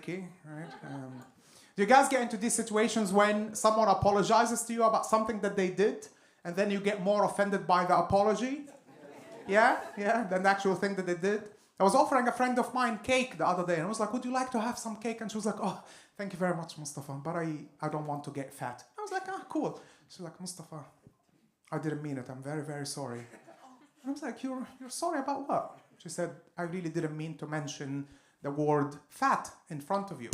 tricky, right? Do you guys get into these situations when someone apologizes to you about something that they did, and then you get more offended by the apology? Yeah, than the actual thing that they did? I was offering a friend of mine cake the other day, and I was like, would you like to have some cake? And she was like, oh, thank you very much, Mustafa, but I don't want to get fat. I was like, cool. She's like, Mustafa, I didn't mean it. I'm very, very sorry. And I was like, you're sorry about what? She said, I really didn't mean to mention the word fat in front of you.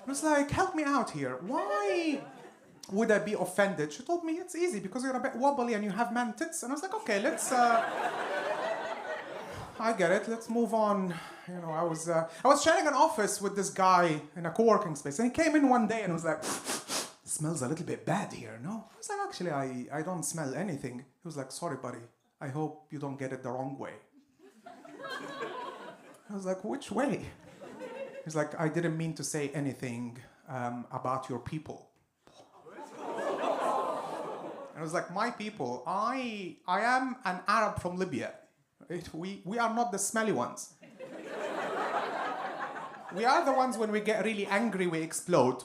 I was like, help me out here. Why would I be offended? She told me it's easy because you're a bit wobbly and you have man tits. And I was like, okay, let's. I get it. Let's move on. You know, I was sharing an office with this guy in a co-working space, and he came in one day and was like, smells a little bit bad here, no? I was like, actually, I don't smell anything. He was like, sorry, buddy. I hope you don't get it the wrong way. I was like, which way? He's like, I didn't mean to say anything about your people. And I was like, my people, I am an Arab from Libya. Right? We are not the smelly ones. We are the ones when we get really angry, we explode.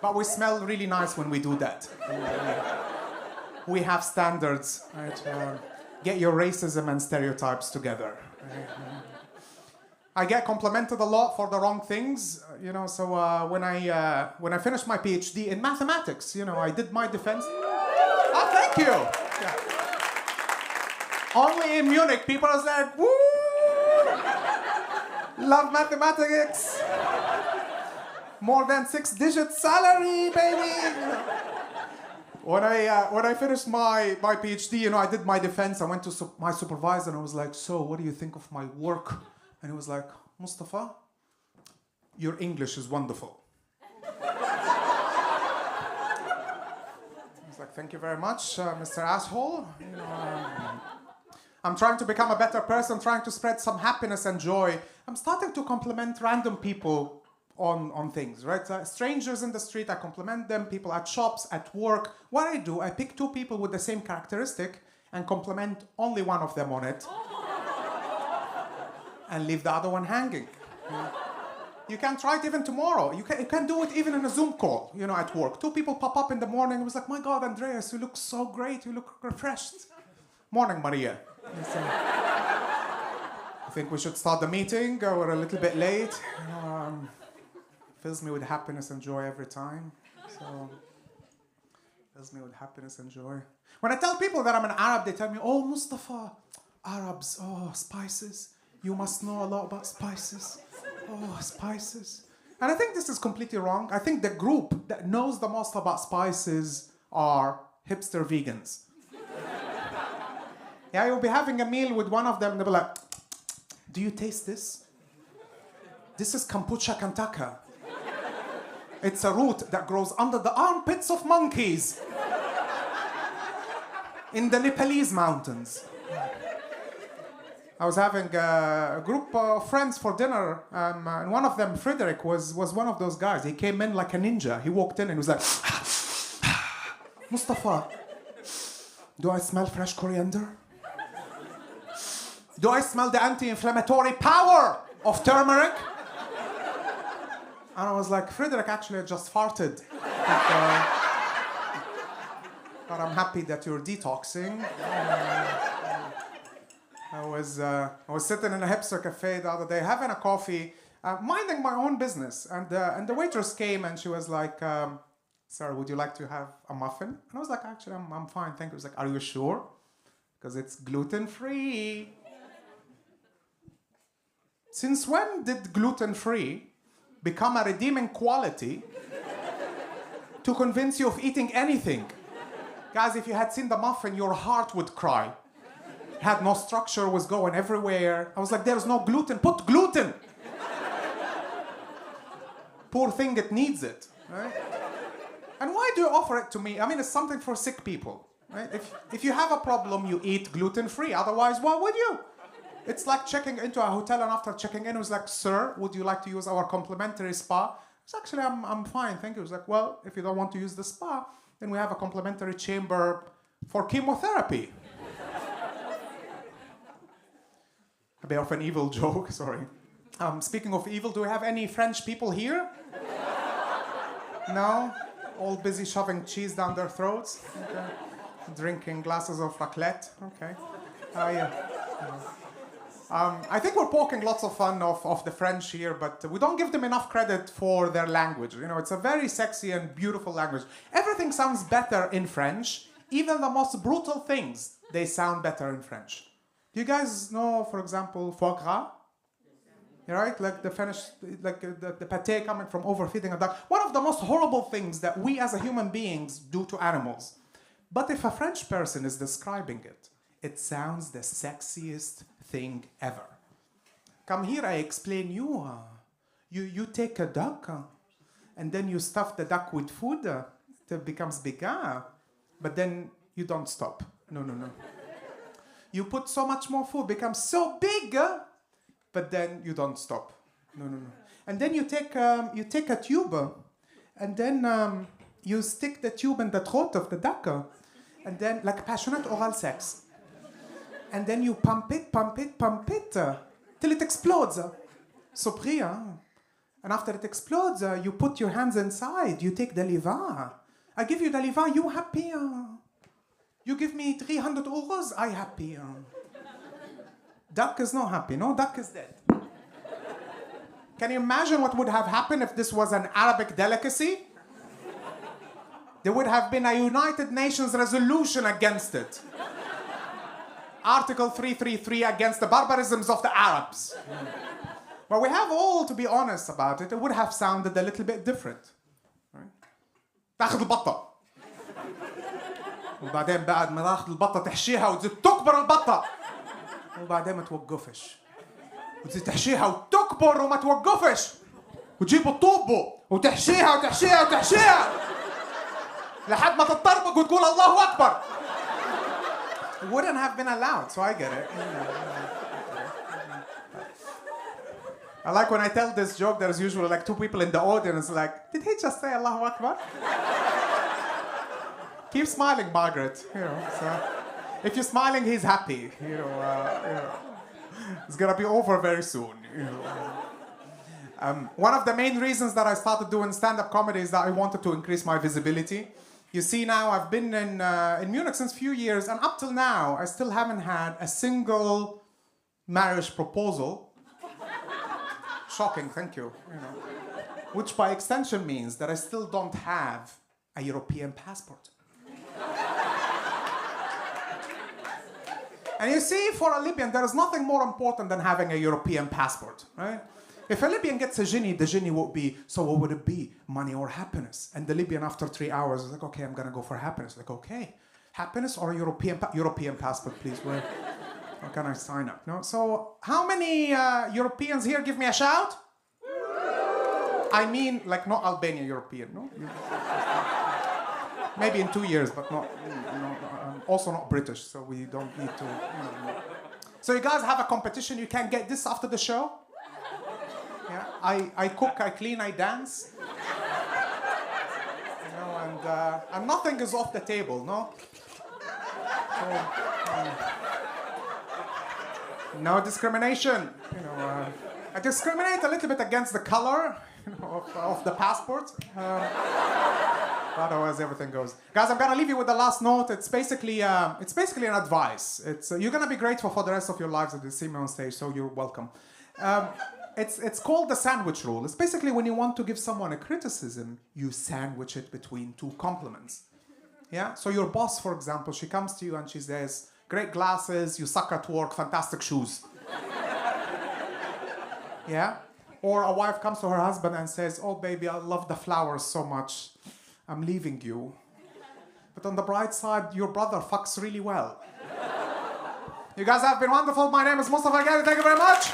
But we smell really nice when we do that. We have standards. Right? Get your racism and stereotypes together. Right? I get complimented a lot for the wrong things, you know. So when I finished my PhD in mathematics, you know, I did my defense. Oh, thank you. Yeah. Only in Munich, people are like, woo! Love mathematics. More than 6-digit salary, baby. When I finished my PhD, you know, I did my defense. I went to my supervisor and I was like, so what do you think of my work? And he was like, Mustafa, your English is wonderful. I was like, thank you very much, Mr. Asshole. You know, I'm trying to become a better person, trying to spread some happiness and joy. I'm starting to compliment random people on things, right? Strangers in the street, I compliment them. People at shops, at work. What I do, I pick 2 people with the same characteristic and compliment only one of them on it. And leave the other one hanging. You can try it even tomorrow. You can do it even in a Zoom call, you know, at work. 2 people pop up in the morning. It was like, my God, Andreas, you look so great. You look refreshed. Morning, Maria. I think we should start the meeting. We're a little bit late. You know, fills me with happiness and joy every time. So, fills me with happiness and joy. When I tell people that I'm an Arab, they tell me, oh, Mustafa, Arabs, oh, spices. You must know a lot about spices. Oh, spices. And I think this is completely wrong. I think the group that knows the most about spices are hipster vegans. Yeah, you'll be having a meal with one of them and they'll be like, do you taste this? This is kombucha kantaka. It's a root that grows under the armpits of monkeys in the Nepalese mountains. I was having a group of friends for dinner, and one of them, Frederick, was one of those guys. He came in like a ninja. He walked in and was like, Mustafa, do I smell fresh coriander? Do I smell the anti-inflammatory power of turmeric? And I was like, Frederick, actually, I just farted. But I'm happy that you're detoxing. I was sitting in a hipster cafe the other day, having a coffee, minding my own business, and the waitress came and she was like, "Sir, would you like to have a muffin?" And I was like, "Actually, I'm fine, thank you." She was like, "Are you sure? Because it's gluten-free." Since when did gluten-free become a redeeming quality to convince you of eating anything? Guys, if you had seen the muffin, your heart would cry. Had no structure, was going everywhere. I was like, there's no gluten. Put gluten. Poor thing, it needs it, right? And why do you offer it to me? I mean, it's something for sick people, right? If you have a problem, you eat gluten-free. Otherwise, why would you? It's like checking into a hotel and after checking in, it was like, sir, would you like to use our complimentary spa? It's actually, I'm fine, thank you. It was like, well, if you don't want to use the spa, then we have a complimentary chamber for chemotherapy. A bit of an evil joke, sorry. Speaking of evil, do we have any French people here? No? All busy shoving cheese down their throats? Okay. Drinking glasses of raclette? Okay. I think we're poking lots of fun of the French here, but we don't give them enough credit for their language. You know, it's a very sexy and beautiful language. Everything sounds better in French. Even the most brutal things, they sound better in French. Do you guys know, for example, foie gras? Right? Like the French, like the pate coming from overfeeding a duck. One of the most horrible things that we as human beings do to animals. But if a French person is describing it, it sounds the sexiest thing ever. Come here, I explain you. You take a duck, and then you stuff the duck with food. It becomes bigger, but then you don't stop. No. You put so much more food, becomes so big, but then you don't stop. No. And then you take a tube, and then you stick the tube in the throat of the duck, and then like passionate oral sex. And then you pump it, till it explodes. Surpris, huh? And after it explodes, you put your hands inside, you take the liver. I give you the liver, you happy? You give me 300 euros, I happy. Duck is not happy, no? Duck is dead. Can you imagine what would have happened if this was an Arabic delicacy? There would have been a United Nations resolution against it. Article 333 against the barbarisms of the Arabs. But we have all to be honest about it. It would have sounded a little bit different. تاخذ البطة. وبعدين بعد ما تاخذ البطة تحشيها وتزيد تكبر البطة. وبعدين ما توقفش. وتزيد تحشيها وتكبر وما توقفش. وتجيب الطوبة وتحشيها لحد ما تتطربق وتقول الله أكبر. It wouldn't have been allowed, so I get it. I like when I tell this joke, there's usually like two people in the audience like, did he just say Allahu Akbar? Keep smiling, Margaret. You know, so if you're smiling, he's happy. You know, it's gonna be over very soon. You know. One of the main reasons that I started doing stand-up comedy is that I wanted to increase my visibility. You see now, I've been in Munich since a few years, and up till now, I still haven't had a single marriage proposal. Shocking, thank you. You know. Which by extension means that I still don't have a European passport. And you see, for a Libyan, there is nothing more important than having a European passport, right? If a Libyan gets a genie, the genie would be, so what would it be? Money or happiness? And the Libyan, after 3 hours, is like, okay, I'm going to go for happiness. Like, okay, happiness or European passport, please? Where can I sign up? No? So how many Europeans here give me a shout? I mean, like, not Albania European, no? Maybe in 2 years, but not, also not British, so we don't need to. So you guys have a competition, you can get this after the show? Yeah, I cook, I clean, I dance. You know, and nothing is off the table, no? So, no discrimination. You know, I discriminate a little bit against the color, you know, of the passport. Otherwise, everything goes. Guys, I'm gonna leave you with the last note. It's basically an advice. It's you're gonna be grateful for the rest of your lives if you see me on stage, so you're welcome. It's called the sandwich rule. It's basically when you want to give someone a criticism, you sandwich it between two compliments. Yeah? So your boss, for example, she comes to you and she says, great glasses, you suck at work, fantastic shoes. Yeah? Or a wife comes to her husband and says, oh baby, I love the flowers so much. I'm leaving you. But on the bright side, your brother fucks really well. You guys have been wonderful. My name is Mustafa Algiyadi. Thank you very much.